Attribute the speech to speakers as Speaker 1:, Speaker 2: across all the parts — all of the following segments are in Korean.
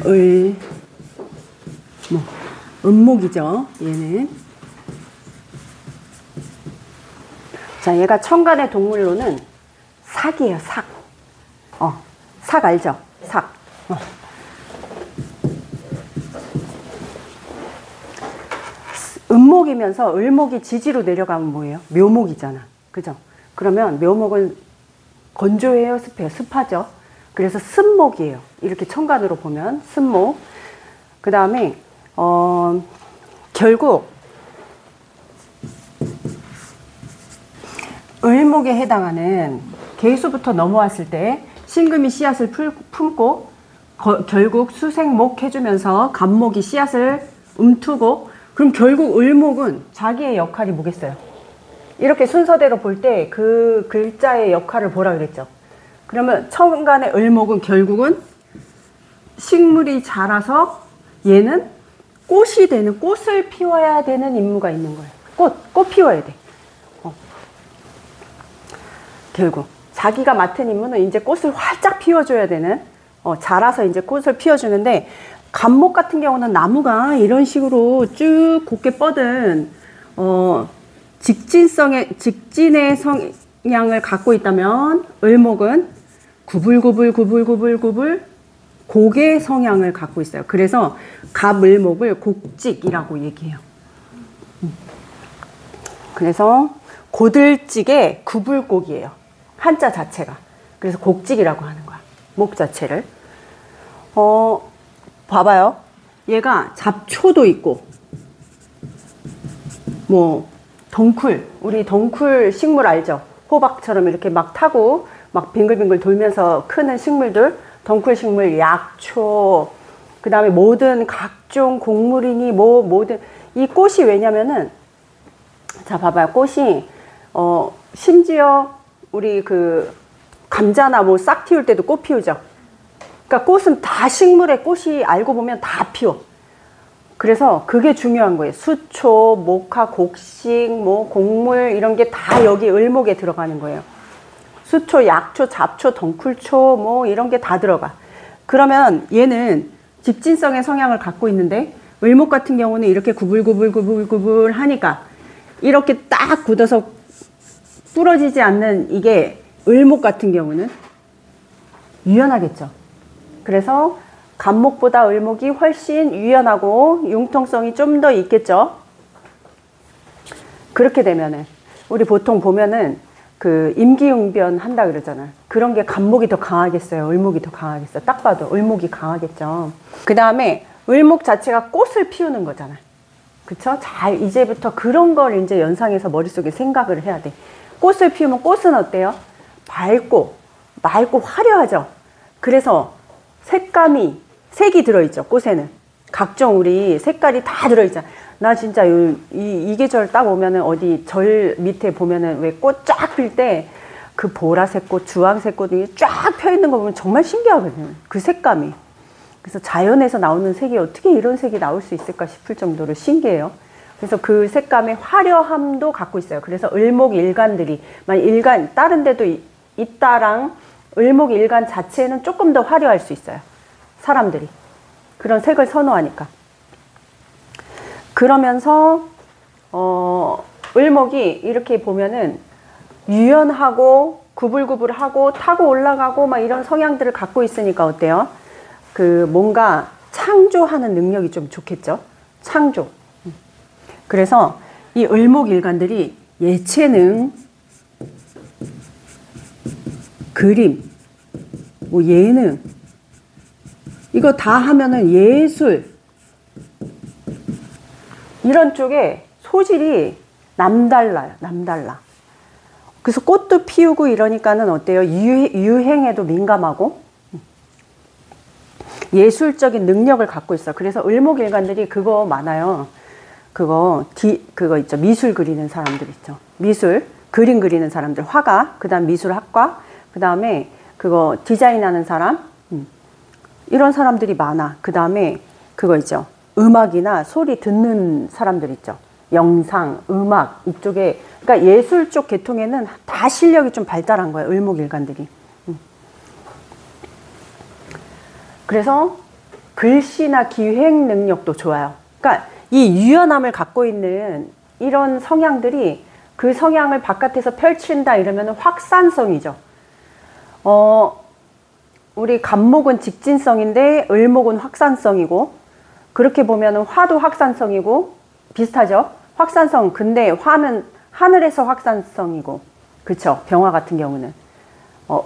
Speaker 1: 을, 뭐, 을목이죠. 얘는. 자, 얘가 천간의 동물로는 삭이에요, 삭. 삭 알죠? 삭. 음목이면서 을목이 지지로 내려가면 뭐예요? 묘목이잖아. 그죠? 그러면 묘목은 건조해요, 습해요? 습하죠. 그래서 습목이에요. 이렇게 천간으로 보면 습목. 그 다음에 결국 을목에 해당하는 계수부터 넘어왔을 때 신금이 씨앗을 품고 결국 수생목 해주면서 간목이 씨앗을 움트고, 그럼 결국 을목은 자기의 역할이 뭐겠어요? 이렇게 순서대로 볼 때 그 글자의 역할을 보라 그랬죠. 그러면 천간의 을목은 결국은 식물이 자라서 얘는 꽃이 되는, 꽃을 피워야 되는 임무가 있는 거예요. 꽃 피워야 돼. 결국 자기가 맡은 임무는 이제 꽃을 활짝 피워줘야 되는, 자라서 이제 꽃을 피워주는데, 간목 같은 경우는 나무가 이런 식으로 쭉 곱게 뻗은 직진의 성향을 갖고 있다면, 을목은 구불구불 곡의 성향을 갖고 있어요. 그래서 갑을목을 곡직이라고 얘기해요. 그래서 고들직의 구불곡이에요. 한자 자체가. 그래서 곡직이라고 하는 거야. 목 자체를. 봐봐요. 얘가 잡초도 있고, 뭐 덩쿨, 우리 덩쿨 식물 알죠? 호박처럼 이렇게 막 타고 막 빙글빙글 돌면서 크는 식물들, 덩쿨 식물, 약초, 그 다음에 모든 각종 곡물이니 모든 이 꽃이, 왜냐면은 자 봐봐요. 꽃이 심지어 우리 그 감자나 뭐 싹 틔울 때도 꽃 피우죠. 그러니까 꽃은 다 식물의 꽃이 알고 보면 다 피워. 그래서 그게 중요한 거예요. 수초, 목화, 곡식, 뭐 곡물 이런 게 다 여기 을목에 들어가는 거예요. 수초, 약초, 잡초, 덩쿨초 뭐 이런 게 다 들어가. 그러면 얘는 직진성의 성향을 갖고 있는데, 을목 같은 경우는 이렇게 구불구불 하니까 이렇게 딱 굳어서 부러지지 않는, 이게 을목 같은 경우는 유연하겠죠. 그래서 간목보다 을목이 훨씬 유연하고 융통성이 좀 더 있겠죠. 그렇게 되면은 우리 보통 보면은 그 임기응변 한다 그러잖아요. 그런 게 간목이 더 강하겠어요? 을목이 더 강하겠어요? 딱 봐도 을목이 강하겠죠. 그 다음에 을목 자체가 꽃을 피우는 거잖아요. 그쵸? 잘 이제부터 그런 걸 이제 연상해서 머릿속에 생각을 해야 돼. 꽃을 피우면 꽃은 어때요? 밝고 맑고 화려하죠. 그래서 색이 들어있죠. 꽃에는 각종 우리 색깔이 다 들어있잖아. 나 진짜 이 계절 딱 오면은 어디 절 밑에 보면은 왜 꽃 쫙 필 때 그 보라색 꽃, 주황색 꽃이 쫙 펴 있는 거 보면 정말 신기하거든요. 그 색감이. 그래서 자연에서 나오는 색이 어떻게 이런 색이 나올 수 있을까 싶을 정도로 신기해요. 그래서 그 색감의 화려함도 갖고 있어요. 그래서 을목 일간들이, 다른 데도 있다랑 을목 일간 자체는 조금 더 화려할 수 있어요. 사람들이. 그런 색을 선호하니까. 그러면서, 을목이 이렇게 보면은 유연하고 구불구불하고 타고 올라가고 막 이런 성향들을 갖고 있으니까 어때요? 그 뭔가 창조하는 능력이 좀 좋겠죠? 창조. 그래서 이 을목일간들이 예체능, 그림, 뭐 예능, 이거 다 하면은 예술, 이런 쪽에 소질이 남달라요. 남달라. 그래서 꽃도 피우고 이러니까는 어때요? 유행에도 민감하고 예술적인 능력을 갖고 있어. 그래서 을목일간들이 그거 많아요. 그거 있죠. 미술 그리는 사람들 있죠. 그림 그리는 사람들, 화가, 그 다음 미술학과, 그 다음에 그거 디자인하는 사람, 이런 사람들이 많아. 그 다음에 그거 있죠. 음악이나 소리 듣는 사람들 있죠. 영상, 음악, 이쪽에, 그러니까 예술 쪽 계통에는 다 실력이 좀 발달한 거예요. 을목일간들이. 그래서 글씨나 기획 능력도 좋아요. 그러니까 이 유연함을 갖고 있는 이런 성향들이 그 성향을 바깥에서 펼친다 이러면 확산성이죠. 우리 간목은 직진성인데 을목은 확산성이고, 그렇게 보면 화도 확산성이고 비슷하죠. 확산성. 근데 화는 하늘에서 확산성이고, 그쵸? 병화 같은 경우는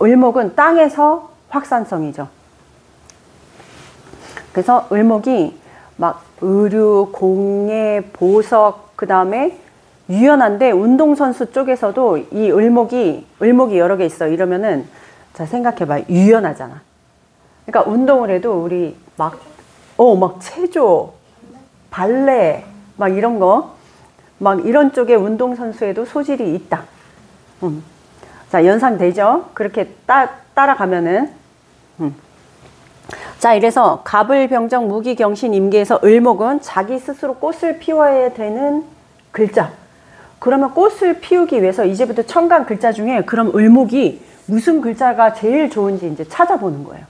Speaker 1: 을목은 땅에서 확산성이죠. 그래서 을목이 막 의류, 공예, 보석, 그 다음에 유연한데 운동선수 쪽에서도 이 을목이 여러 개 있어. 이러면은 자, 생각해봐. 유연하잖아. 그러니까 운동을 해도 우리 막 체조, 발레, 막 이런 거, 막 이런 쪽에 운동선수에도 소질이 있다. 자, 연상되죠? 그렇게 따라가면은. 자, 이래서 갑을병정, 무기경신, 임계에서 을목은 자기 스스로 꽃을 피워야 되는 글자. 그러면 꽃을 피우기 위해서 이제부터 천간 글자 중에 그럼 을목이 무슨 글자가 제일 좋은지 이제 찾아보는 거예요.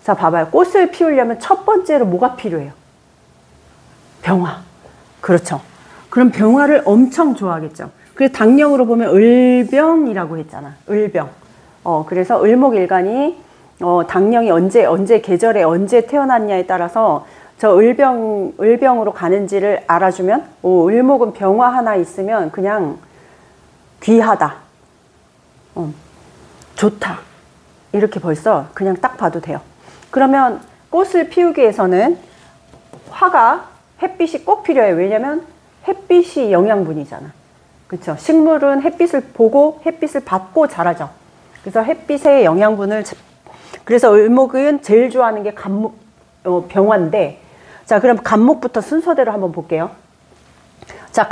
Speaker 1: 자, 봐봐요. 꽃을 피우려면 첫 번째로 뭐가 필요해요? 병화. 그렇죠. 그럼 병화를 엄청 좋아하겠죠. 그래서 당령으로 보면 을병이라고 했잖아. 을병. 그래서 을목일간이 당령이 언제 계절에 언제 태어났냐에 따라서 저 을병으로 가는지를 알아주면, 을목은 병화 하나 있으면 그냥 귀하다. 좋다. 이렇게 벌써 그냥 딱 봐도 돼요. 그러면 꽃을 피우기 위해서는 화가, 햇빛이 꼭 필요해요. 왜냐면 햇빛이 영양분이잖아. 그렇죠? 식물은 햇빛을 보고 햇빛을 받고 자라죠. 그래서 햇빛의 영양분을, 그래서 을목은 제일 좋아하는 게 병화인데, 자, 그럼 간목부터 순서대로 한번 볼게요. 자,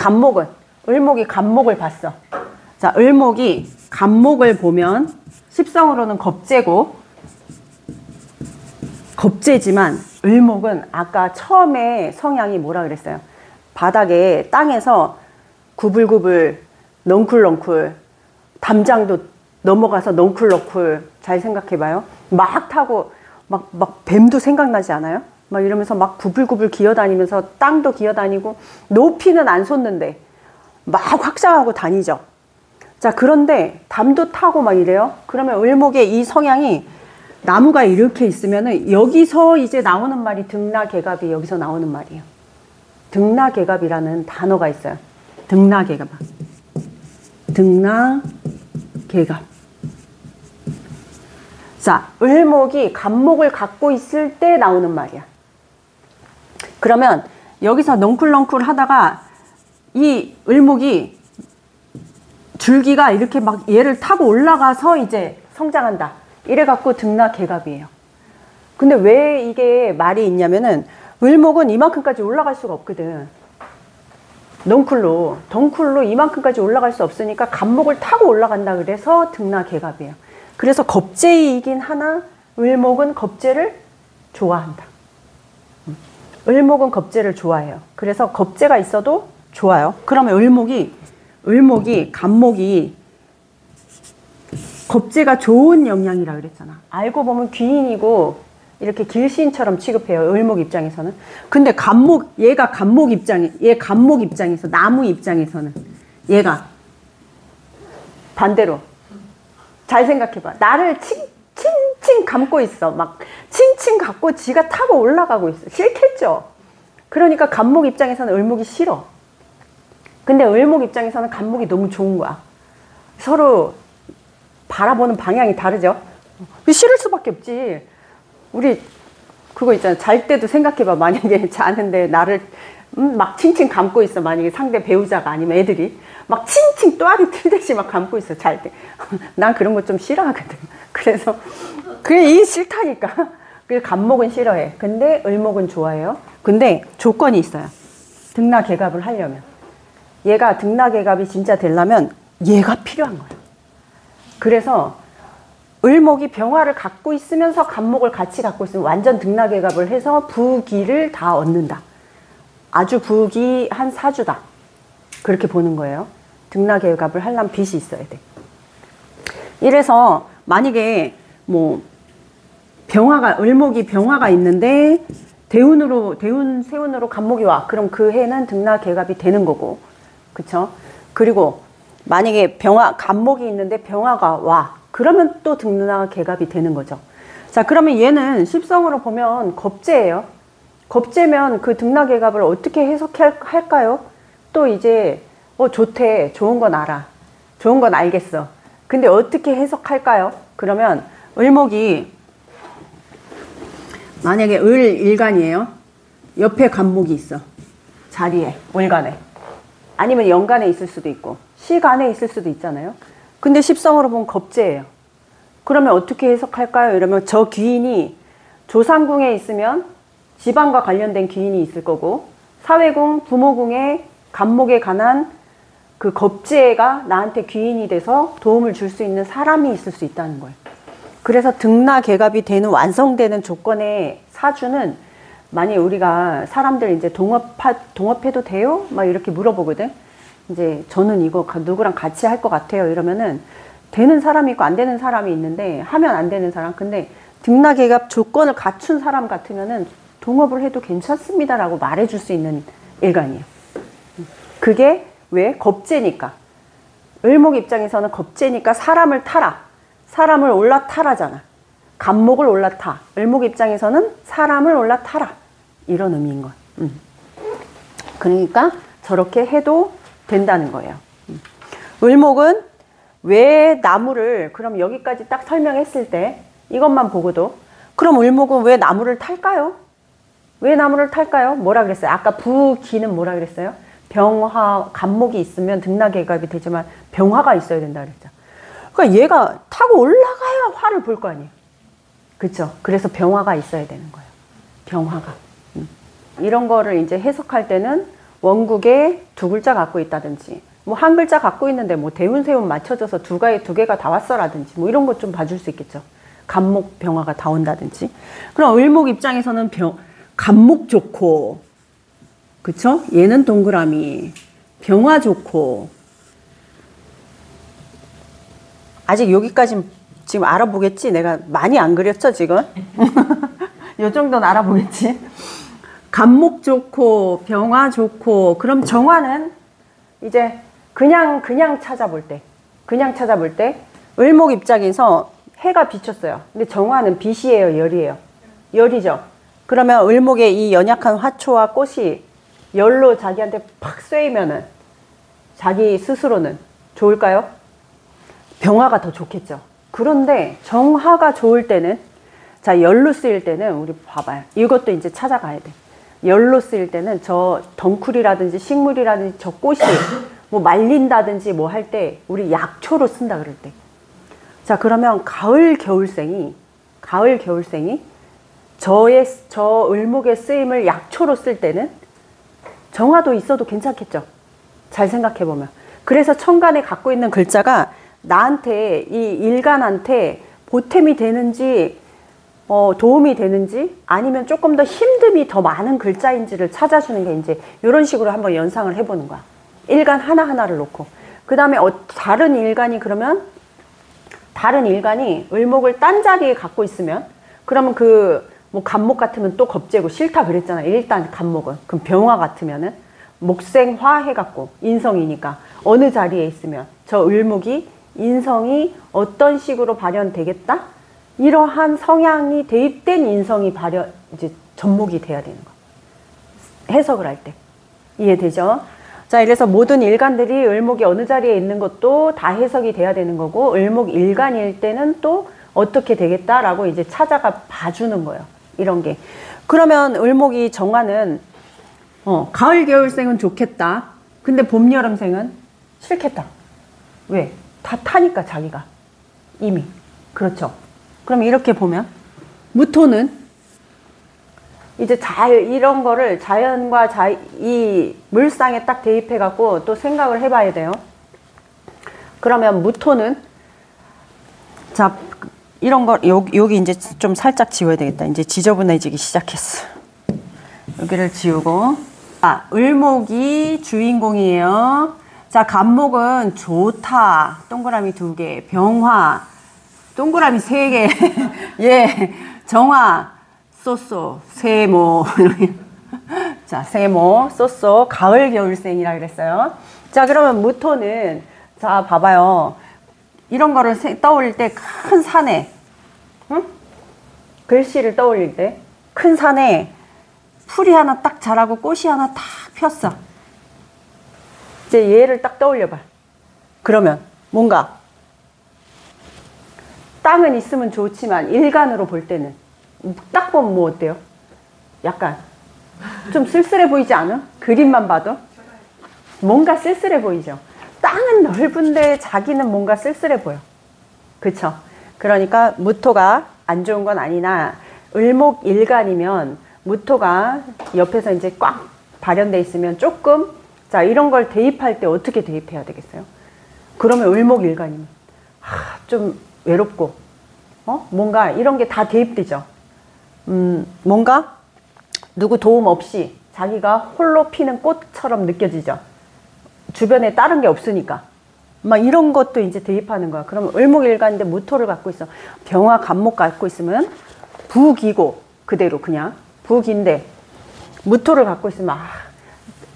Speaker 1: 을목이 간목을 봤어. 자, 을목이 간목을 보면 십성으로는 겁재고, 겁재지만 을목은 아까 처음에 성향이 뭐라 그랬어요? 바닥에 땅에서 구불구불, 넝쿨넝쿨, 담장도 넘어가서 넝쿨넝쿨. 잘 생각해봐요. 막 타고 막 뱀도 생각나지 않아요? 막 이러면서 막 구불구불 기어다니면서 땅도 기어다니고 높이는 안 솟는데 막 확장하고 다니죠. 자, 그런데 담도 타고 막 이래요. 그러면 을목의 이 성향이, 나무가 이렇게 있으면은 여기서 이제 나오는 말이 등나개갑이 여기서 나오는 말이에요. 등나개갑이라는 단어가 있어요. 등나개갑. 등나개갑. 자, 을목이 간목을 갖고 있을 때 나오는 말이야. 그러면 여기서 넝쿨넝쿨 하다가 이 을목이 줄기가 이렇게 막 얘를 타고 올라가서 이제 성장한다. 이래갖고 등나개갑이에요. 근데 왜 이게 말이 있냐면은 을목은 이만큼까지 올라갈 수가 없거든. 덩쿨로 이만큼까지 올라갈 수 없으니까 간목을 타고 올라간다. 그래서 등나개갑이에요. 그래서 겁재이긴 하나 을목은 겁재를 좋아한다. 을목은 겁재를 좋아해요. 그래서 겁재가 있어도 좋아요. 그러면 을목이 간목이 겁재가 좋은 영향이라 그랬잖아. 알고 보면 귀인이고 이렇게 길시인처럼 취급해요. 을목 입장에서는. 근데 얘 간목 입장에서, 나무 입장에서는 얘가 반대로. 잘 생각해봐. 나를 칭칭 감고 있어. 막 칭칭 감고 지가 타고 올라가고 있어. 싫겠죠? 그러니까 간목 입장에서는 을목이 싫어. 근데 을목 입장에서는 간목이 너무 좋은 거야. 서로 바라보는 방향이 다르죠? 싫을 수밖에 없지. 우리 그거 있잖아. 잘 때도 생각해봐. 만약에 자는데 나를 막 칭칭 감고 있어. 만약에 상대 배우자가 아니면 애들이 막 칭칭 또아리 틀듯이 막 감고 있어. 잘 때. 난 그런 거 좀 싫어하거든. 그래서 그게 이 싫다니까. 그래서 간목은 싫어해. 근데 을목은 좋아해요. 근데 조건이 있어요. 등나개갑을 하려면. 얘가 등나개갑이 진짜 되려면 얘가 필요한 거야. 그래서 을목이 병화를 갖고 있으면서 간목을 같이 갖고 있으면 완전 등나개갑을 해서 부기를 다 얻는다. 아주 부기한 사주다. 그렇게 보는 거예요. 등나개갑을 하려면 빛이 있어야 돼. 이래서 만약에 병화가, 을목이 병화가 있는데 대운, 세운으로 간목이 와. 그럼 그 해는 등나개갑이 되는 거고. 그쵸? 그리고 만약에 간목이 있는데 병화가 와. 그러면 또 등나개갑이 되는 거죠. 자, 그러면 얘는 십성으로 보면 겁재예요. 겁재면 그 등나개갑을 어떻게 해석할까요? 또 이제 좋대. 좋은 건 알아. 좋은 건 알겠어. 근데 어떻게 해석할까요? 그러면 을목이 만약에 을일간이에요. 옆에 간목이 있어. 자리에, 월간에. 아니면 연간에 있을 수도 있고 시간에 있을 수도 있잖아요. 근데 십성으로 보면 겁재예요. 그러면 어떻게 해석할까요? 이러면 저 귀인이 조상궁에 있으면 집안과 관련된 귀인이 있을 거고, 사회궁, 부모궁에 간목에 관한 그 겁재가 나한테 귀인이 돼서 도움을 줄 수 있는 사람이 있을 수 있다는 거예요. 그래서 등나개갑이 되는 완성되는 조건의 사주는, 만약 우리가 사람들 이제 동업해도 돼요? 막 이렇게 물어보거든. 이제 저는 이거 누구랑 같이 할 것 같아요. 이러면은 되는 사람이 있고 안 되는 사람이 있는데, 하면 안 되는 사람. 근데 등나개갑 조건을 갖춘 사람 같으면은 동업을 해도 괜찮습니다라고 말해줄 수 있는 일간이에요. 그게 왜? 겁재니까. 을목 입장에서는 겁재니까 사람을 타라. 사람을 올라타라잖아. 간목을 올라타. 을목 입장에서는 사람을 올라타라. 이런 의미인 거야. 그러니까 저렇게 해도 된다는 거예요. 을목은 왜 나무를, 그럼 여기까지 딱 설명했을 때 이것만 보고도, 그럼 을목은 왜 나무를 탈까요? 왜 나무를 탈까요? 뭐라 그랬어요? 아까 부기는 뭐라 그랬어요? 병화, 간목이 있으면 등나개갑이 되지만 병화가 있어야 된다 그랬죠. 그러니까 얘가 타고 올라가야 화를 볼 거 아니에요. 그쵸? 그래서 병화가 있어야 되는 거예요. 병화가. 이런 거를 이제 해석할 때는 원국에 두 글자 갖고 있다든지, 뭐 한 글자 갖고 있는데 뭐 대운, 세운 맞춰져서 두 개가 다 왔어라든지, 뭐 이런 것 좀 봐줄 수 있겠죠. 간목, 병화가 다 온다든지. 그럼 을목 입장에서는 간목 좋고, 그쵸? 얘는 동그라미, 병화 좋고, 아직 여기까지 지금 알아보겠지? 내가 많이 안 그렸죠, 지금? 요 정도는 알아보겠지? 간목 좋고, 병화 좋고, 그럼 정화는 이제 그냥 찾아볼 때, 을목 입장에서 해가 비쳤어요. 근데 정화는 빛이에요, 열이에요? 열이죠? 그러면 을목의 이 연약한 화초와 꽃이 열로 자기한테 팍 쏘이면은 자기 스스로는 좋을까요? 병화가 더 좋겠죠. 그런데 정화가 좋을 때는, 자, 열로 쓰일 때는 우리 봐봐요. 이것도 이제 찾아가야 돼. 열로 쓰일 때는 저 덩쿨이라든지 식물이라든지 저 꽃이 뭐 말린다든지 뭐 할 때 우리 약초로 쓴다 그럴 때. 자, 그러면 가을 겨울생이 저 을목의 쓰임을 약초로 쓸 때는 정화도 있어도 괜찮겠죠. 잘 생각해보면. 그래서 천간에 갖고 있는 글자가 나한테, 이 일간한테 보탬이 되는지, 도움이 되는지, 아니면 조금 더 힘듦이 더 많은 글자인지를 찾아주는 게 이제 이런 식으로 한번 연상을 해보는 거야. 일간 하나하나를 놓고. 그 다음에 다른 일간이 을목을 딴 자리에 갖고 있으면, 그러면 뭐 간목 같으면 또 겁재고 싫다 그랬잖아. 일단 간목은. 그럼 병화 같으면은 목생화 해갖고 인성이니까 어느 자리에 있으면 저 을목이 인성이 어떤 식으로 발현되겠다? 이러한 성향이 대입된 인성이 이제 접목이 돼야 되는 거. 해석을 할 때. 이해되죠? 자, 이래서 모든 일간들이 을목이 어느 자리에 있는 것도 다 해석이 돼야 되는 거고, 을목 일간일 때는 또 어떻게 되겠다라고 이제 찾아가 봐주는 거예요. 이런 게. 그러면 을목이 정화는, 가을, 겨울생은 좋겠다. 근데 봄, 여름생은 싫겠다. 왜? 다 타니까 자기가. 이미. 그렇죠. 그럼 이렇게 보면, 무토는 이제 이런 거를 자연과 이 물상에 딱 대입해갖고 또 생각을 해봐야 돼요. 그러면 무토는, 자, 이런 거, 여기 이제 좀 살짝 지워야 되겠다. 이제 지저분해지기 시작했어. 여기를 지우고. 을목이 주인공이에요. 자, 간목은 좋다. 동그라미 2개. 병화. 동그라미 3개. 예. 정화, 쏘쏘, 세모. 자, 세모, 쏘쏘, 가을, 겨울생이라 그랬어요. 자, 그러면 무토는, 자, 봐봐요. 이런 거를 떠올릴 때 큰 산에, 응? 글씨를 떠올릴 때 큰 산에 풀이 하나 딱 자라고 꽃이 하나 딱 폈어. 이제 얘를 딱 떠올려봐. 그러면 뭔가 땅은 있으면 좋지만 일간으로 볼 때는 딱 보면 뭐 어때요? 약간 좀 쓸쓸해 보이지 않아? 그림만 봐도 뭔가 쓸쓸해 보이죠. 땅은 넓은데 자기는 뭔가 쓸쓸해 보여. 그쵸? 그러니까 무토가 안 좋은 건 아니나 을목일간이면 무토가 옆에서 이제 꽉 발현돼 있으면 조금, 자, 이런 걸 대입할 때 어떻게 대입해야 되겠어요? 그러면 을목일간이면 좀 외롭고 뭔가 이런 게 다 대입되죠. 뭔가 누구 도움 없이 자기가 홀로 피는 꽃처럼 느껴지죠. 주변에 다른 게 없으니까. 막 이런 것도 이제 대입하는 거야. 그러면 을목일간인데 무토를 갖고 있어. 병화 간목 갖고 있으면 북이고 그대로 그냥 북인데 무토를 갖고 있으면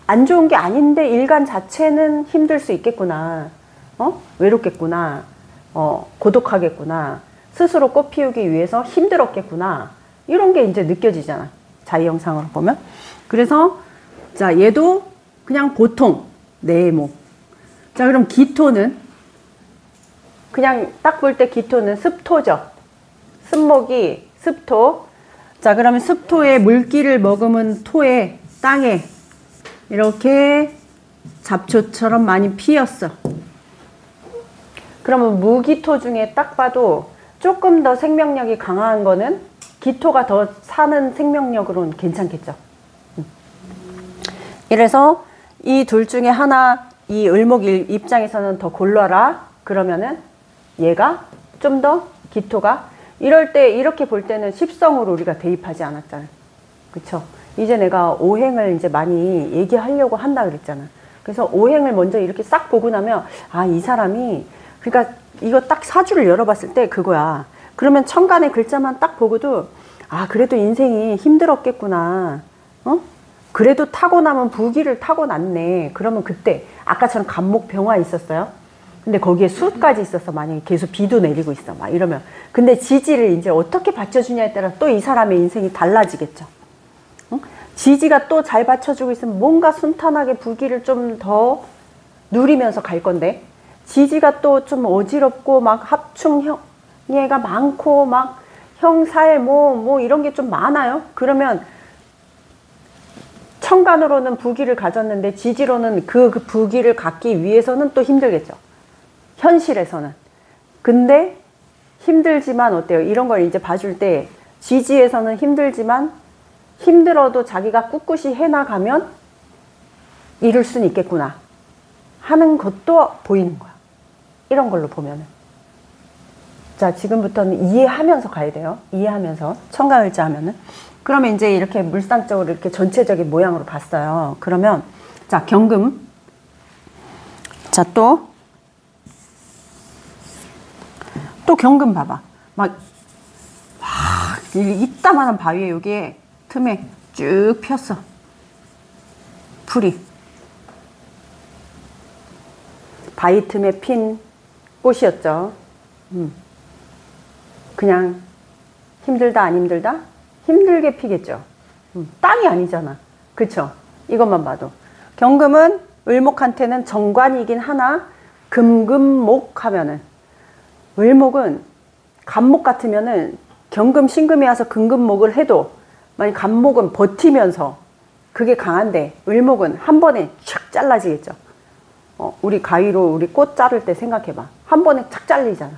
Speaker 1: 안 좋은 게 아닌데 일간 자체는 힘들 수 있겠구나. 외롭겠구나. 고독하겠구나. 스스로 꽃 피우기 위해서 힘들었겠구나. 이런 게 이제 느껴지잖아. 자이영상으로 보면. 그래서 자, 얘도 그냥 보통 네모. 자, 그럼 기토는 그냥 딱 볼 때 기토는 습토죠. 습목이 습토. 자, 그러면 습토에 물기를 머금은 토에 땅에 이렇게 잡초처럼 많이 피었어. 그러면 무기토 중에 딱 봐도 조금 더 생명력이 강한 거는 기토가 더 사는 생명력으로는 괜찮겠죠. 이래서 이 둘 중에 하나, 이 을목 입장에서는 더 골라라. 그러면은 얘가 좀 더 기토가, 이럴 때 이렇게 볼 때는 십성으로 우리가 대입하지 않았잖아요. 그쵸? 이제 내가 오행을 이제 많이 얘기하려고 한다 그랬잖아. 그래서 오행을 먼저 이렇게 싹 보고 나면 이 사람이, 그러니까 이거 딱 사주를 열어봤을 때 그거야. 그러면 천간의 글자만 딱 보고도 그래도 인생이 힘들었겠구나. 그래도 타고나면 부기를 타고났네. 그러면 그때 아까처럼 간목 병화 있었어요. 근데 거기에 수까지 있었어. 만약에 계속 비도 내리고 있어. 막 이러면. 근데 지지를 이제 어떻게 받쳐주냐에 따라 또 이 사람의 인생이 달라지겠죠. 지지가 또 잘 받쳐주고 있으면 뭔가 순탄하게 부기를 좀 더 누리면서 갈 건데, 지지가 또 좀 어지럽고 막 합충형예가 많고 막 형살 뭐 이런 게 좀 많아요. 그러면 천간으로는 부기를 가졌는데 지지로는 그 부기를 갖기 위해서는 또 힘들겠죠. 현실에서는. 근데 힘들지만 어때요? 이런 걸 이제 봐줄 때 지지에서는 힘들지만 힘들어도 자기가 꿋꿋이 해나가면 이룰 수는 있겠구나 하는 것도 보이는 거야. 이런 걸로 보면은. 자, 지금부터는 이해하면서 가야 돼요. 이해하면서. 천간을자 하면은. 그러면 이제 이렇게 물상적으로 이렇게 전체적인 모양으로 봤어요. 그러면, 자, 경금. 자, 또 경금 봐봐. 막 이따만한 바위에 여기에 틈에 쭉 폈어. 풀이. 바위 틈에 핀 꽃이었죠. 그냥 힘들다 안 힘들다? 힘들게 피겠죠. 땅이 아니잖아. 그쵸? 이것만 봐도. 경금은 을목한테는 정관이긴 하나 금금목 하면은, 을목은 간목 같으면은 경금 신금이 와서 금금목을 해도 만약 간목은 버티면서 그게 강한데 을목은 한 번에 촥 잘라지겠죠. 우리 가위로 우리 꽃 자를 때 생각해봐. 한 번에 착 잘리잖아.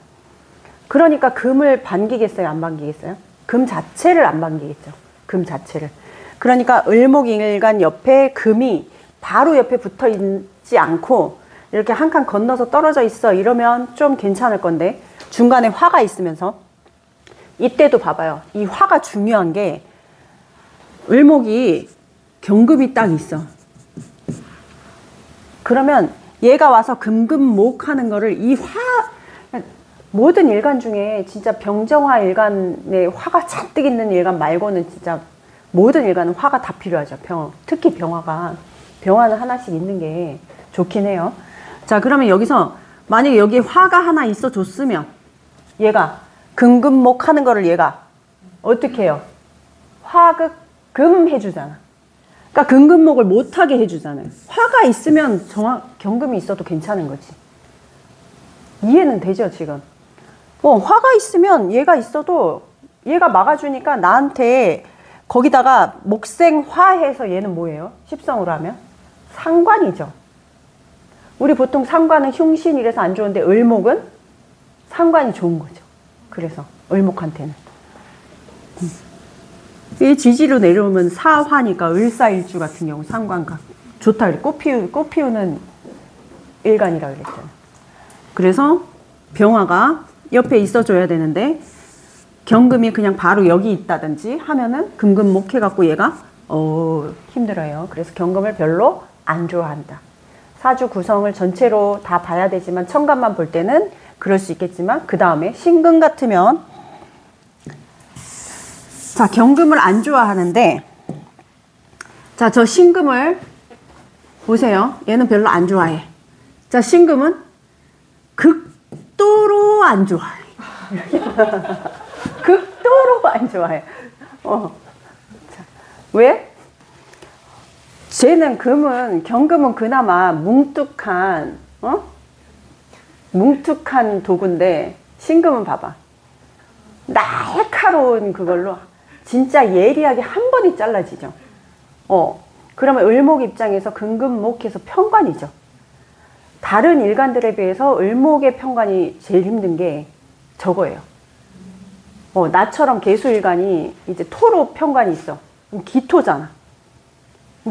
Speaker 1: 그러니까 금을 반기겠어요? 안 반기겠어요? 금 자체를 안 반기겠죠. 금 자체를. 그러니까 을목일간 옆에 금이 바로 옆에 붙어 있지 않고 이렇게 한 칸 건너서 떨어져 있어. 이러면 좀 괜찮을 건데 중간에 화가 있으면서, 이때도 봐봐요. 이 화가 중요한 게 을목이 경금이 딱 있어. 그러면 얘가 와서 금금목 하는 거를 이 모든 일간 중에 진짜 병정화 일간에 화가 잔뜩 있는 일간 말고는 진짜 모든 일간은 화가 다 필요하죠. 특히 병화는 하나씩 있는 게 좋긴 해요. 자, 그러면 여기서 만약에 여기 화가 하나 있어 줬으면 얘가 금금목 하는 거를 얘가 어떻게 해요? 화극금 해주잖아. 그러니까 금금목을 못하게 해주잖아요. 화가 있으면 경금이 있어도 괜찮은 거지. 이해는 되죠, 지금? 화가 있으면 얘가 있어도 얘가 막아주니까 나한테 거기다가 목생화해서 얘는 뭐예요? 십성으로 하면? 상관이죠. 우리 보통 상관은 흉신이라서 안 좋은데 을목은 상관이 좋은 거죠. 그래서 을목한테는. 이 지지로 내려오면 사화니까 을사일주 같은 경우 상관과 좋다 그래. 꽃 피우는 일간이라 그랬잖아. 그래서 병화가 옆에 있어줘야 되는데 경금이 그냥 바로 여기 있다든지 하면은 금금목 해갖고 얘가 힘들어요. 그래서 경금을 별로 안 좋아한다. 사주 구성을 전체로 다 봐야 되지만 천간만 볼 때는 그럴 수 있겠지만 그 다음에 신금 같으면 자, 경금을 안 좋아하는데 자, 저 신금을 보세요. 얘는 별로 안 좋아해. 자, 신금은 극도로 안 좋아해. 극도로 안 좋아해. 자, 왜? 쟤는 경금은 그나마 뭉툭한 도구인데 신금은 봐봐. 날카로운 그걸로 진짜 예리하게 한 번이 잘라지죠. 그러면 을목 입장에서 금금목해서 편관이죠. 다른 일간들에 비해서 을목의 편관이 제일 힘든 게 저거예요. 나처럼 개수일간이 이제 토로 편관이 있어. 기토잖아.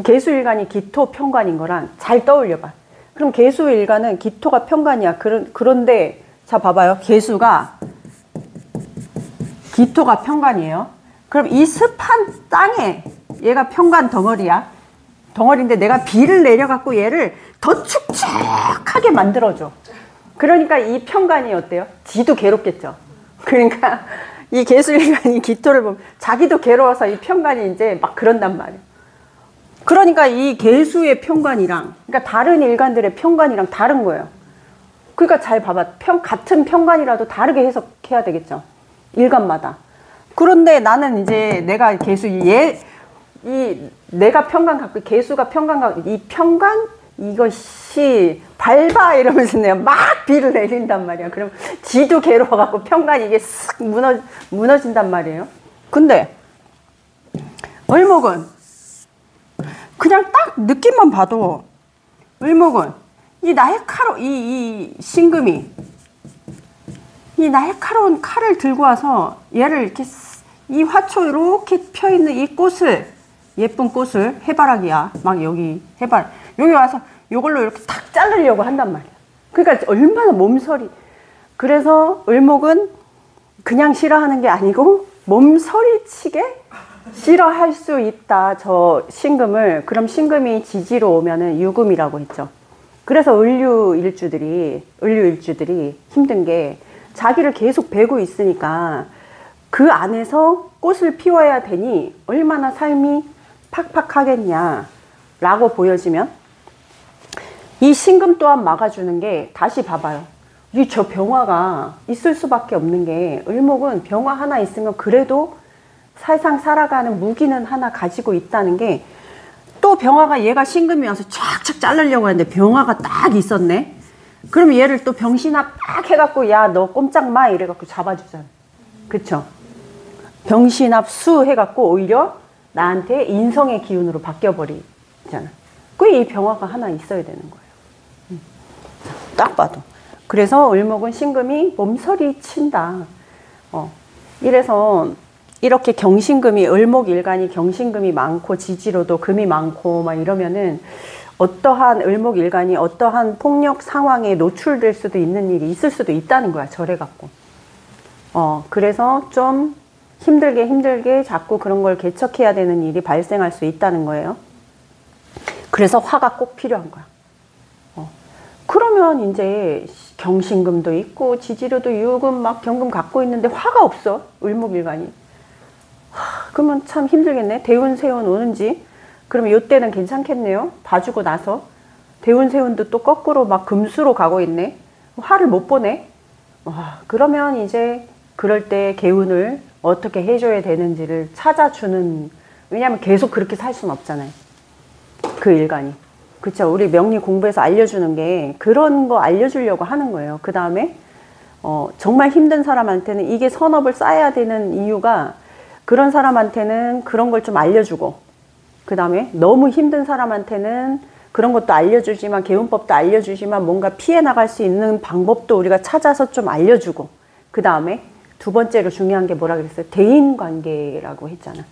Speaker 1: 개수일간이 기토 편관인 거랑 잘 떠올려봐. 그럼 개수일간은 기토가 편관이야. 그런데 자 봐봐요. 개수가 기토가 편관이에요. 그럼 이 습한 땅에 얘가 편관 덩어리야. 덩어리인데 내가 비를 내려갖고 얘를 더 축축하게 만들어줘. 그러니까 이 편관이 어때요? 지도 괴롭겠죠. 그러니까 이 개수일간이 기토를 보면 자기도 괴로워서 이 편관이 이제 막 그런단 말이에요. 그러니까 이 개수의 편관이랑 그러니까 다른 일간들의 편관이랑 다른 거예요. 그러니까 잘 봐봐. 같은 편관이라도 다르게 해석해야 되겠죠. 일간마다. 그런데 나는 이제 내가 개수 내가 편관 갖고 개수가 편관 갖고 이 편관 이것이 밟아 이러면서 내가 막 비를 내린단 말이야. 그럼 지도 괴로워갖고 편관이 이게 쓱 무너진단 말이에요. 근데 을목은 그냥 딱 느낌만 봐도 을목은 이 신금이 이 날카로운 칼을 들고 와서 얘를 이렇게 이 화초 이렇게 펴있는 이 꽃을 예쁜 꽃을 해바라기야. 막 여기 여기 와서 이걸로 이렇게 탁 자르려고 한단 말이야. 그러니까 얼마나 몸서리. 그래서 을목은 그냥 싫어하는 게 아니고 몸서리치게 싫어할 수 있다. 저 신금을. 그럼 신금이 지지로 오면은 유금이라고 했죠. 그래서 을류일주들이 힘든 게 자기를 계속 베고 있으니까 그 안에서 꽃을 피워야 되니 얼마나 삶이 팍팍하겠냐 라고 보여지면 이 신금 또한 막아주는 게 다시 봐봐요. 저 병화가 있을 수밖에 없는 게 을목은 병화 하나 있으면 그래도 살상 살아가는 무기는 하나 가지고 있다는 게 또 병화가 얘가 신금이 와서 쫙쫙 자르려고 했는데 병화가 딱 있었네. 그럼 얘를 또 병신합 딱 해갖고 야 너 꼼짝 마 이래갖고 잡아주잖아. 그쵸? 병신합 수 해갖고 오히려 나한테 인성의 기운으로 바뀌어버리잖아. 그게 이 병화가 하나 있어야 되는 거예요. 딱 봐도. 그래서 을목은 신금이 몸서리 친다. 이래서 이렇게 경신금이 을목 일간이 경신금이 많고 지지로도 금이 많고 막 이러면은 어떠한 을목 일간이 어떠한 폭력 상황에 노출될 수도 있는 일이 있을 수도 있다는 거야. 절해갖고. 그래서 좀 힘들게 자꾸 그런 걸 개척해야 되는 일이 발생할 수 있다는 거예요. 그래서 화가 꼭 필요한 거야. 그러면 이제 경신금도 있고 지지료도 유금 막 경금 갖고 있는데 화가 없어. 을목일간이. 그러면 참 힘들겠네. 대운 세운 오는지. 그러면 요때는 괜찮겠네요. 봐주고 나서. 대운 세운도 또 거꾸로 막 금수로 가고 있네. 화를 못 보네. 와, 그러면 이제 그럴 때 개운을 어떻게 해줘야 되는지를 찾아주는, 왜냐면 계속 그렇게 살 수는 없잖아요. 그 일간이. 그쵸. 우리 명리 공부해서 알려주는 게 그런 거 알려주려고 하는 거예요. 그 다음에 정말 힘든 사람한테는 이게 선업을 쌓아야 되는 이유가 그런 사람한테는 그런 걸 좀 알려주고, 그 다음에 너무 힘든 사람한테는 그런 것도 알려주지만 개운법도 알려주지만 뭔가 피해 나갈 수 있는 방법도 우리가 찾아서 좀 알려주고, 그 다음에 두 번째로 중요한 게 뭐라 그랬어요? 대인관계라고 했잖아.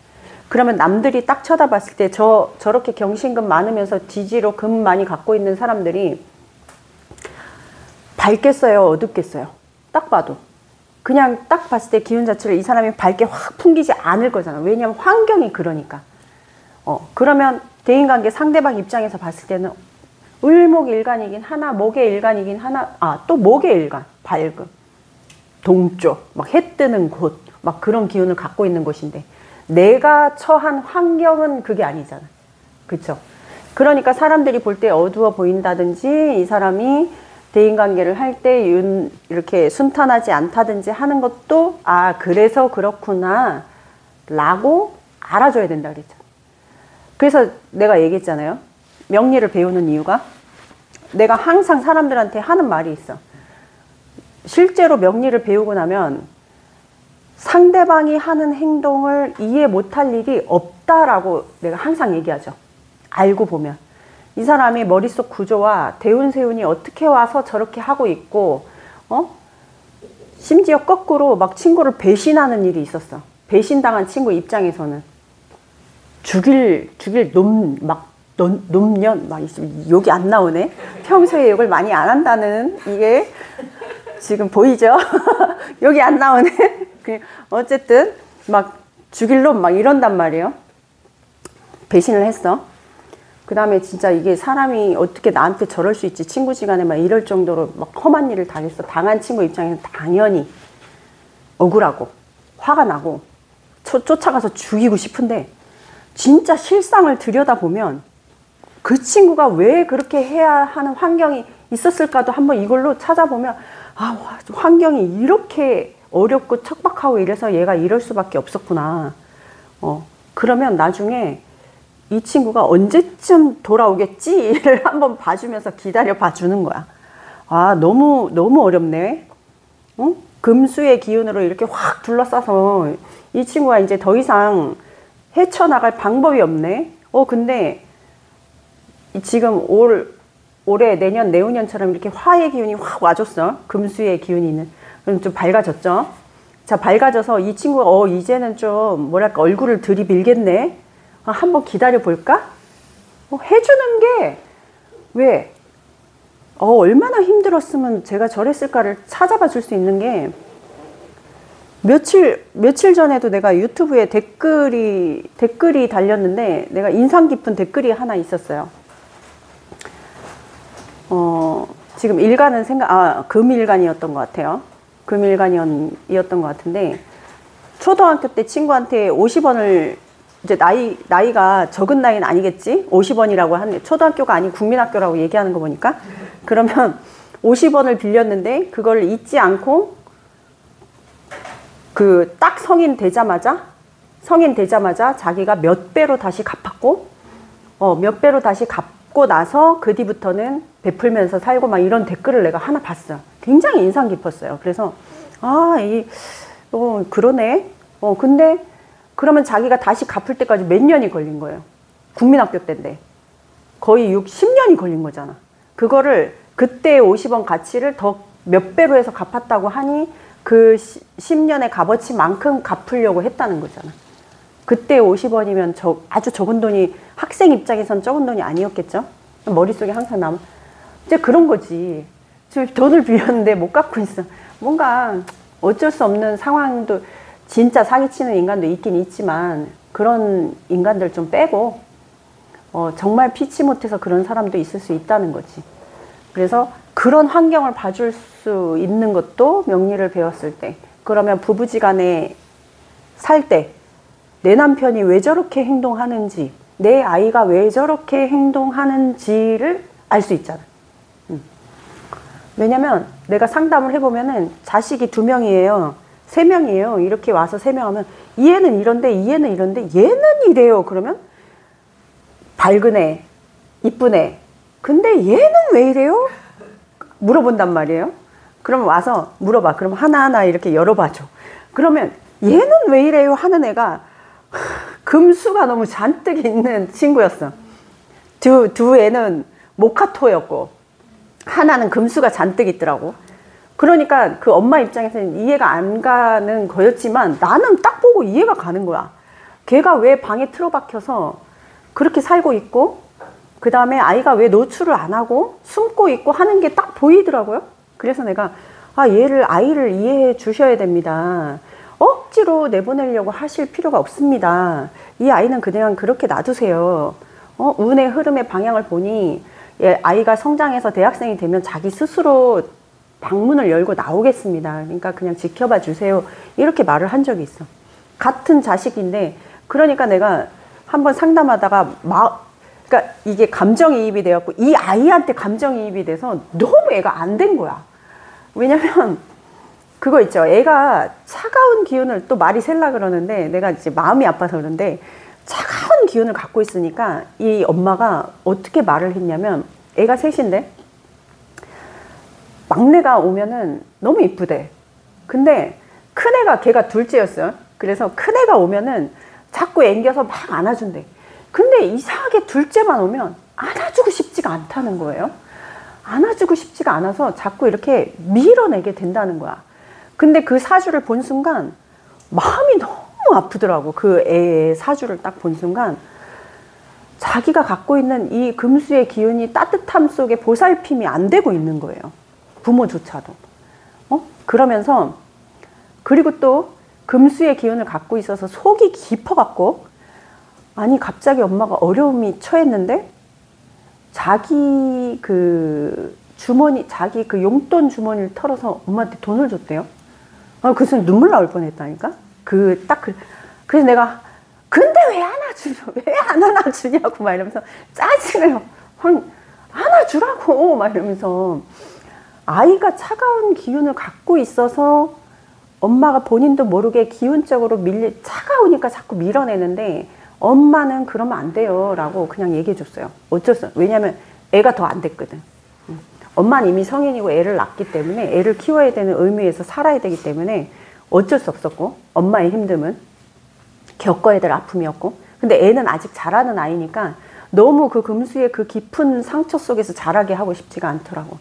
Speaker 1: 그러면 남들이 딱 쳐다봤을 때 저렇게 경신금 많으면서 지지로 금 많이 갖고 있는 사람들이 밝겠어요? 어둡겠어요? 딱 봐도. 그냥 딱 봤을 때 기운 자체를 이 사람이 밝게 확 풍기지 않을 거잖아. 왜냐면 환경이 그러니까. 그러면 대인관계 상대방 입장에서 봤을 때는 을목일간이긴 하나, 목의일간이긴 하나, 또 목의일간, 밝음, 동쪽, 막 해 뜨는 곳, 막 그런 기운을 갖고 있는 곳인데 내가 처한 환경은 그게 아니잖아. 그쵸? 그러니까 사람들이 볼 때 어두워 보인다든지 이 사람이 대인관계를 할 때 이렇게 순탄하지 않다든지 하는 것도 그래서 그렇구나 라고 알아줘야 된다 그랬잖아. 그래서 내가 얘기했잖아요. 명리를 배우는 이유가 내가 항상 사람들한테 하는 말이 있어. 실제로 명리를 배우고 나면 상대방이 하는 행동을 이해 못할 일이 없다라고 내가 항상 얘기하죠. 알고 보면. 이 사람이 머릿속 구조와 대운세운이 어떻게 와서 저렇게 하고 있고, 심지어 거꾸로 막 친구를 배신하는 일이 있었어. 배신당한 친구 입장에서는 죽일 놈년, 막 욕이 안 나오네. 평소에 욕을 많이 안 한다는 이게 지금 보이죠? 욕이 안 나오네. 어쨌든 막 죽일 놈 막 이런단 말이에요. 배신을 했어. 그 다음에 진짜 이게 사람이 어떻게 나한테 저럴 수 있지, 친구지간에 막 이럴 정도로 막 험한 일을 당했어. 당한 친구 입장에서는 당연히 억울하고 화가 나고 쫓아가서 죽이고 싶은데 진짜 실상을 들여다보면 그 친구가 왜 그렇게 해야 하는 환경이 있었을까도 한번 이걸로 찾아보면 환경이 이렇게 어렵고 척박하고 이래서 얘가 이럴 수밖에 없었구나. 그러면 나중에 이 친구가 언제쯤 돌아오겠지를 한번 봐주면서 기다려 봐주는 거야. 너무 어렵네. 금수의 기운으로 이렇게 확 둘러싸서 이 친구가 이제 더 이상 헤쳐나갈 방법이 없네. 근데 지금 올해, 내년, 내후년처럼 이렇게 화의 기운이 확 와줬어. 금수의 기운이 있는. 그럼 좀 밝아졌죠. 자, 밝아져서 이 친구가 이제는 좀 뭐랄까 얼굴을 들이밀겠네. 한번 기다려 볼까? 해주는 게 왜? 얼마나 힘들었으면 제가 저랬을까를 찾아봐 줄 수 있는 게 며칠 전에도 내가 유튜브에 댓글이 달렸는데 내가 인상 깊은 댓글이 하나 있었어요. 지금 일간은 금일간이었던 것 같아요. 금일간이었던 것 같은데 초등학교 때 친구한테 50원을 이제 나이가 적은 나이는 아니겠지? 50원이라고 하는데 초등학교가 아닌 국민학교라고 얘기하는 거 보니까 그러면 50원을 빌렸는데 그걸 잊지 않고 딱 성인 되자마자 자기가 몇 배로 다시 갚았고 몇 배로 다시 갚고 나서 그 뒤부터는 베풀면서 살고 막 이런 댓글을 내가 하나 봤어. 굉장히 인상 깊었어요. 그래서 그러네. 근데 그러면 자기가 다시 갚을 때까지 몇 년이 걸린 거예요. 국민학교 때인데 거의 10년이 걸린 거잖아. 그거를 그때 50원 가치를 더 몇 배로 해서 갚았다고 하니 그 10년의 값어치만큼 갚으려고 했다는 거잖아. 그때 50원이면 아주 적은 돈이, 학생 입장에선 적은 돈이 아니었겠죠? 머릿속에 항상 남아. 이제 그런 거지. 지금 돈을 빌렸는데 못 갚고 있어. 뭔가 어쩔 수 없는 상황도, 진짜 사기치는 인간도 있긴 있지만 그런 인간들 좀 빼고 정말 피치 못해서 그런 사람도 있을 수 있다는 거지. 그래서 그런 환경을 봐줄 수 있는 것도 명리를 배웠을 때. 그러면 부부지간에 살 때 내 남편이 왜 저렇게 행동하는지, 내 아이가 왜 저렇게 행동하는지를 알 수 있잖아. 왜냐면 내가 상담을 해보면은 자식이 2명이에요. 3명이에요. 이렇게 와서 3명 하면 얘는 이런데 얘는 이런데 얘는 이래요. 그러면 밝은 애, 이쁜 애. 근데 얘는 왜 이래요? 물어본단 말이에요. 그러면 와서 물어봐. 그럼 하나하나 이렇게 열어봐줘. 그러면 얘는 왜 이래요? 하는 애가 금수가 너무 잔뜩 있는 친구였어. 두 애는 모카토였고 하나는 금수가 잔뜩 있더라고. 그러니까 그 엄마 입장에서는 이해가 안 가는 거였지만 나는 딱 보고 이해가 가는 거야. 걔가 왜 방에 틀어박혀서 그렇게 살고 있고, 그 다음에 아이가 왜 노출을 안 하고 숨고 있고 하는 게 딱 보이더라고요. 그래서 내가 아이를 이해해 주셔야 됩니다. 억지로 내보내려고 하실 필요가 없습니다. 이 아이는 그냥 그렇게 놔두세요. 운의 흐름의 방향을 보니 아이가 성장해서 대학생이 되면 자기 스스로 방문을 열고 나오겠습니다. 그러니까 그냥 지켜봐 주세요. 이렇게 말을 한 적이 있어. 같은 자식인데, 그러니까 내가 한번 상담하다가 그러니까 이게 감정이입이 되었고 이 아이한테 감정이입이 돼서 너무 애가 안 된 거야. 왜냐면 그거 있죠. 애가 차가운 기운을, 또 말이 셀라 그러는데 내가 이제 마음이 아파서 그런데, 차가운 기운을 갖고 있으니까 이 엄마가 어떻게 말을 했냐면, 애가 셋인데 막내가 오면은 너무 이쁘대. 근데 큰애가, 걔가 둘째였어요. 그래서 큰애가 오면은 자꾸 앵겨서 막 안아준대. 근데 이상하게 둘째만 오면 안아주고 싶지가 않다는 거예요. 안아주고 싶지가 않아서 자꾸 이렇게 밀어내게 된다는 거야. 근데 그 사주를 본 순간 마음이 너무 아프더라고. 그 애의 사주를 딱 본 순간 자기가 갖고 있는 이 금수의 기운이 따뜻함 속에 보살핌이 안 되고 있는 거예요. 부모조차도. 그러면서, 그리고 또 금수의 기운을 갖고 있어서 속이 깊어갖고, 아니 갑자기 엄마가 어려움이 처했는데 자기 그 주머니, 자기 그 용돈 주머니를 털어서 엄마한테 돈을 줬대요. 그래서 눈물 나올 뻔했다니까. 그래서 내가 근데 왜 안 안아주냐고 막 이러면서 짜증을 안아주라고 막 이러면서, 아이가 차가운 기운을 갖고 있어서 엄마가 본인도 모르게 기운적으로 차가우니까 자꾸 밀어내는데, 엄마는 그러면 안 돼요 라고 그냥 얘기해 줬어요. 왜냐면 애가 더 안 됐거든. 엄마는 이미 성인이고 애를 낳기 때문에, 애를 키워야 되는 의미에서 살아야 되기 때문에 어쩔 수 없었고, 엄마의 힘듦은 겪어야 될 아픔이었고, 근데 애는 아직 자라는 아이니까 너무 그 금수의 그 깊은 상처 속에서 자라게 하고 싶지가 않더라고.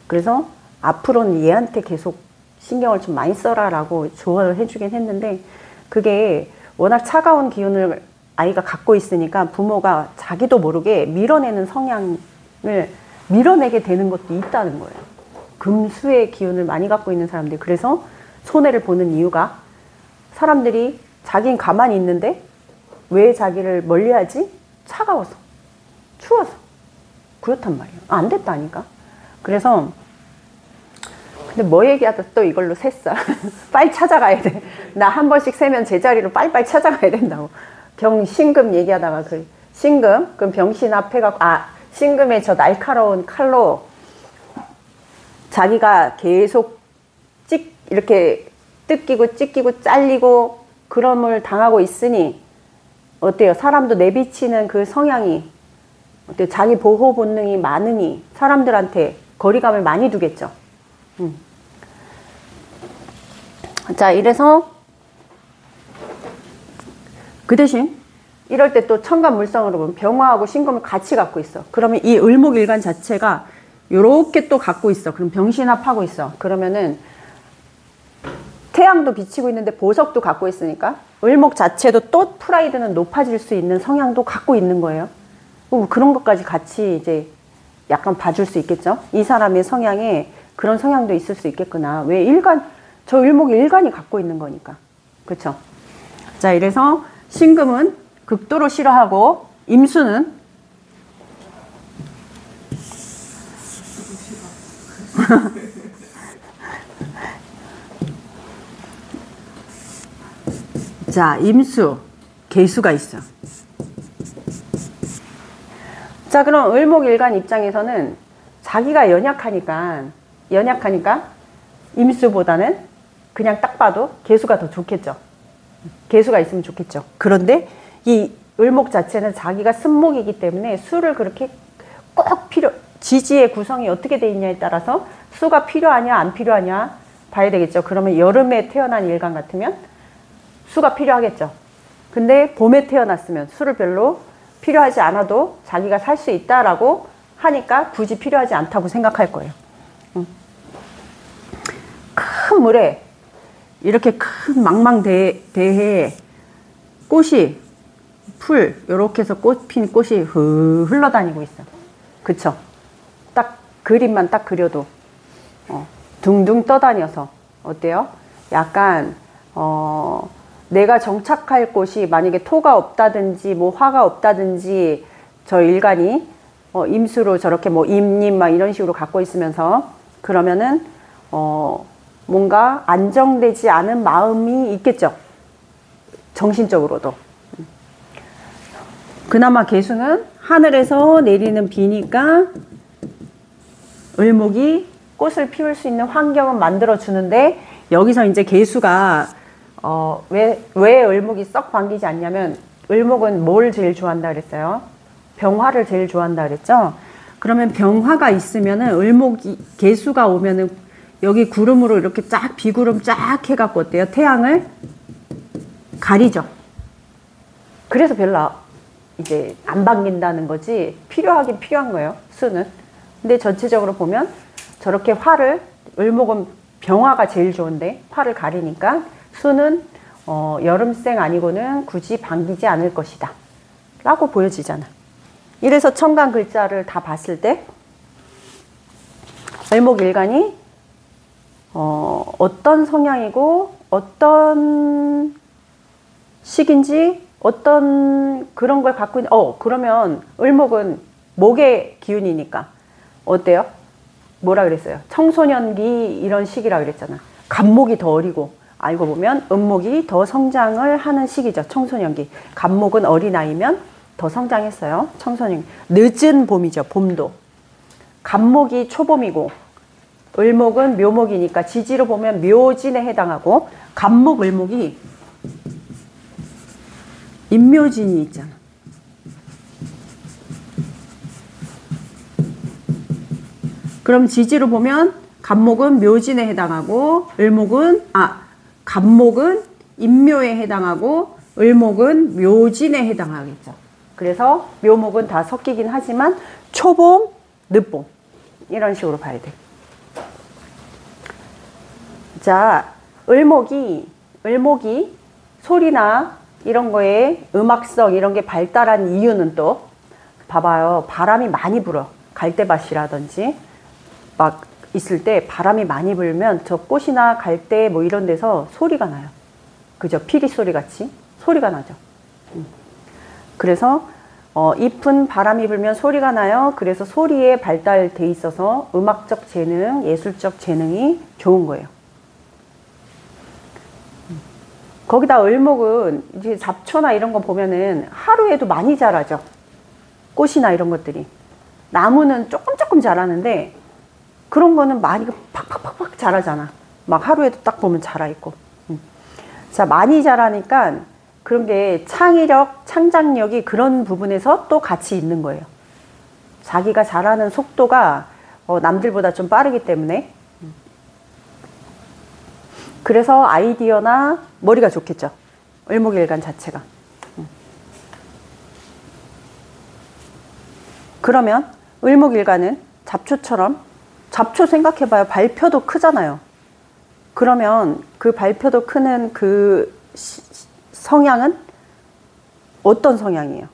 Speaker 1: 그래서 앞으로는 얘한테 계속 신경을 좀 많이 써라 라고 조언을 해주긴 했는데, 그게 워낙 차가운 기운을 아이가 갖고 있으니까 부모가 자기도 모르게 밀어내는 성향을 밀어내게 되는 것도 있다는 거예요. 금수의 기운을 많이 갖고 있는 사람들이. 그래서 손해를 보는 이유가, 사람들이 자기는 가만히 있는데 왜 자기를 멀리하지? 차가워서, 추워서. 그렇단 말이에요. 안 됐다니까. 그래서 근데 뭐 얘기하다 또 이걸로 샜어. 빨리 찾아가야 돼. 나 한 번씩 세면 제자리로 빨리빨리 찾아가야 된다고. 신금 얘기하다가 신금, 그럼 병신 앞에 신금의 저 날카로운 칼로 자기가 계속 이렇게 뜯기고 찢기고 잘리고 그럼을 당하고 있으니 어때요? 사람도 내비치는 그 성향이 어때요? 자기 보호 본능이 많으니 사람들한테 거리감을 많이 두겠죠. 자, 이래서 그 대신 이럴 때 또 천간물성으로 보면 병화하고 신금을 같이 갖고 있어. 그러면 이 을목일간 자체가 요렇게 또 갖고 있어. 그럼 병신합하고 있어. 그러면은 태양도 비치고 있는데 보석도 갖고 있으니까 을목 자체도 또 프라이드는 높아질 수 있는 성향도 갖고 있는 거예요. 그런 것까지 같이 이제 약간 봐줄 수 있겠죠. 이 사람의 성향에 그런 성향도 있을 수 있겠구나. 왜 저 을목이 일간이 갖고 있는 거니까. 그쵸? 자, 이래서 신금은 극도로 싫어하고, 임수는 자, 임수, 개수가 있어. 자, 그럼 을목일간 입장에서는 자기가 연약하니까 임수보다는 그냥 딱 봐도 개수가 더 좋겠죠. 개수가 있으면 좋겠죠. 그런데 이 을목 자체는 자기가 쓴목이기 때문에 수를 그렇게 꼭 지지의 구성이 어떻게 돼 있냐에 따라서 수가 필요하냐 안 필요하냐 봐야 되겠죠. 그러면 여름에 태어난 일간 같으면 수가 필요하겠죠. 근데 봄에 태어났으면 수를 별로 필요하지 않아도 자기가 살 수 있다라고 하니까 굳이 필요하지 않다고 생각할 거예요. 큰 물에 이렇게 큰 망망대해에 꽃이 풀 이렇게 해서 핀 꽃이 흘러다니고 있어. 그쵸? 딱 그림만 딱 그려도 둥둥 떠다녀서 어때요? 약간 내가 정착할 곳이 만약에 토가 없다든지 뭐 화가 없다든지 저 일간이 임수로 저렇게 뭐 임님 막 이런 식으로 갖고 있으면서 그러면은 뭔가 안정되지 않은 마음이 있겠죠. 정신적으로도. 그나마 개수는 하늘에서 내리는 비니까 을목이 꽃을 피울 수 있는 환경은 만들어 주는데 여기서 이제 개수가 왜 을목이 썩 반기지 않냐면 을목은 뭘 제일 좋아한다 그랬어요? 병화를 제일 좋아한다 그랬죠? 그러면 병화가 있으면은 을목이 개수가 오면은 여기 구름으로 이렇게 쫙 비구름 쫙 해갖고 어때요? 태양을 가리죠. 그래서 별로 이제 안 반긴다는 거지 필요하긴 필요한 거예요. 수는. 근데 전체적으로 보면 저렇게 을목은 병화가 제일 좋은데 화를 가리니까 수는 여름생 아니고는 굳이 반기지 않을 것이다 라고 보여지잖아. 이래서 천간 글자를 다 봤을 때 을목일간이 어떤 성향이고 어떤 식인지 어떤 그런 걸 갖고 있는 그러면 을목은 목의 기운이니까 어때요? 뭐라 그랬어요? 청소년기 이런 시기라 그랬잖아. 간목이 더 어리고 알고 보면 음목이 더 성장을 하는 시기죠. 청소년기. 간목은 어린아이면 더 성장했어요. 청소년. 늦은 봄이죠. 봄도. 간목이 초봄이고 을목은 묘목이니까 지지로 보면 묘진에 해당하고 간목 을목이 임묘진이 있잖아. 그럼 지지로 보면 간목은 묘진에 해당하고 간목은 임묘에 해당하고 을목은 묘진에 해당하겠죠. 그래서 묘목은 다 섞이긴 하지만 초봄, 늦봄 이런 식으로 봐야 돼. 자, 을목이 소리나 이런 거에 음악성 이런 게 발달한 이유는 또 봐봐요. 바람이 많이 불어. 갈대밭이라든지 막 있을 때 바람이 많이 불면 저 꽃이나 갈대 뭐 이런 데서 소리가 나요. 그죠? 피리 소리 같이 소리가 나죠. 그래서 잎은 바람이 불면 소리가 나요. 그래서 소리에 발달돼 있어서 음악적 재능, 예술적 재능이 좋은 거예요. 거기다 을목은 이제 잡초나 이런 거 보면은 하루에도 많이 자라죠. 꽃이나 이런 것들이. 나무는 조금 자라는데 그런 거는 많이 팍팍팍팍 자라잖아. 막 하루에도 딱 보면 자라있고. 자, 많이 자라니까 그런 게 창의력, 창작력이 그런 부분에서 또 같이 있는 거예요. 자기가 자라는 속도가 남들보다 좀 빠르기 때문에. 그래서 아이디어나 머리가 좋겠죠. 을목일간 자체가. 그러면 을목일간은 잡초처럼 잡초 생각해봐요. 발표도 크잖아요. 그러면 그 발표도 크는 그 성향은 어떤 성향이에요?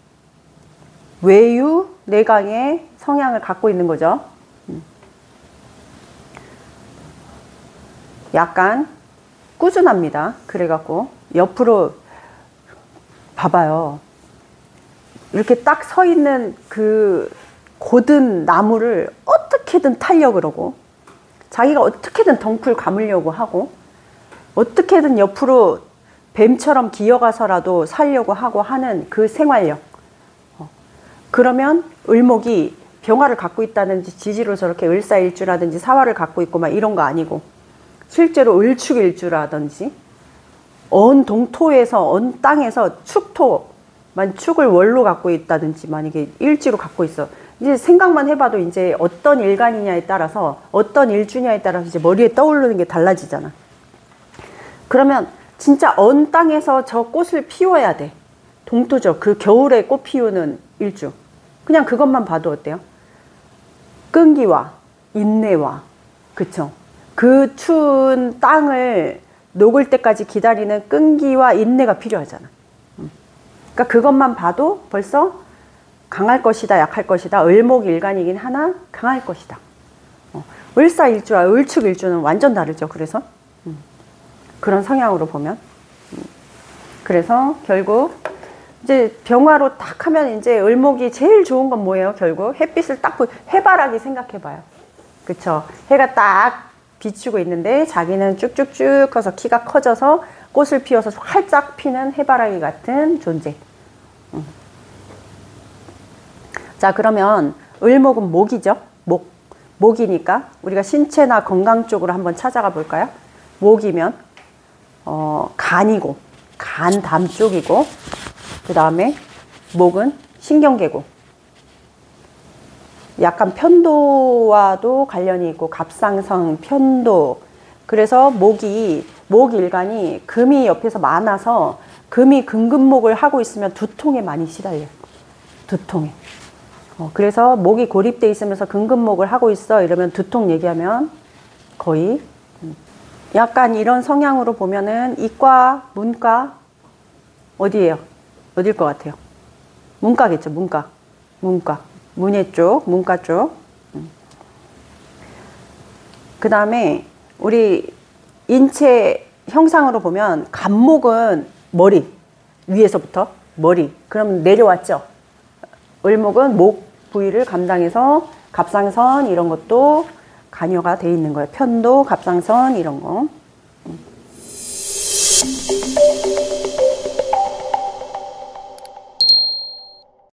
Speaker 1: 외유, 내강의 성향을 갖고 있는 거죠. 약간 꾸준합니다. 그래갖고 옆으로 봐봐요. 이렇게 딱 서 있는 그 고든 나무를 어떻게든 타려고 그러고 자기가 어떻게든 덩쿨 감으려고 하고 어떻게든 옆으로 뱀처럼 기어가서라도 살려고 하고 하는 그 생활력. 그러면 을목이 병화를 갖고 있다든지 지지로 저렇게 을사일주라든지 사화를 갖고 있고 막 이런 거 아니고 실제로 을축일주라든지 언 동토에서 언 땅에서 축토만 축을 월로 갖고 있다든지 만약에 일지로 갖고 있어. 이제 생각만 해봐도 이제 어떤 일간이냐에 따라서 어떤 일주냐에 따라서 이제 머리에 떠오르는 게 달라지잖아. 그러면 진짜 언 땅에서 저 꽃을 피워야 돼. 동토죠. 그 겨울에 꽃 피우는 일주. 그냥 그것만 봐도 어때요? 끈기와 인내와 그쵸? 그 추운 땅을 녹을 때까지 기다리는 끈기와 인내가 필요하잖아. 그러니까 그것만 봐도 벌써 강할 것이다, 약할 것이다. 을목일간이긴 하나 강할 것이다. 을사일주와 을축일주는 완전 다르죠. 그래서 그런 성향으로 보면 그래서 결국 이제 병화로 딱 하면 이제 을목이 제일 좋은 건 뭐예요? 결국 햇빛을 딱 해바라기 생각해봐요. 그쵸? 해가 딱 비추고 있는데 자기는 쭉쭉쭉 커서 키가 커져서 꽃을 피워서 활짝 피는 해바라기 같은 존재. 자, 그러면 을목은 목이죠. 목이니까 우리가 신체나 건강 쪽으로 한번 찾아가 볼까요? 목이면 간이고 간, 담 쪽이고 그 다음에 목은 신경계고 약간 편도와도 관련이 있고 갑상선, 편도. 그래서 목일간이 금이 옆에서 많아서 금이 금금목을 하고 있으면 두통에 많이 시달려요. 두통에. 그래서 목이 고립돼 있으면서 금금목을 하고 있어 이러면 두통 얘기하면 거의 약간 이런 성향으로 보면은 이과, 문과 어디예요? 어딜 것 같아요? 문과겠죠. 문과. 문예 쪽, 문과 쪽. 그 다음에 우리 인체 형상으로 보면 간목은 머리, 위에서부터 머리. 그럼 내려왔죠. 을목은 목 부위를 감당해서 갑상선 이런 것도 관여가 돼 있는 거예요. 편도, 갑상선 이런 거.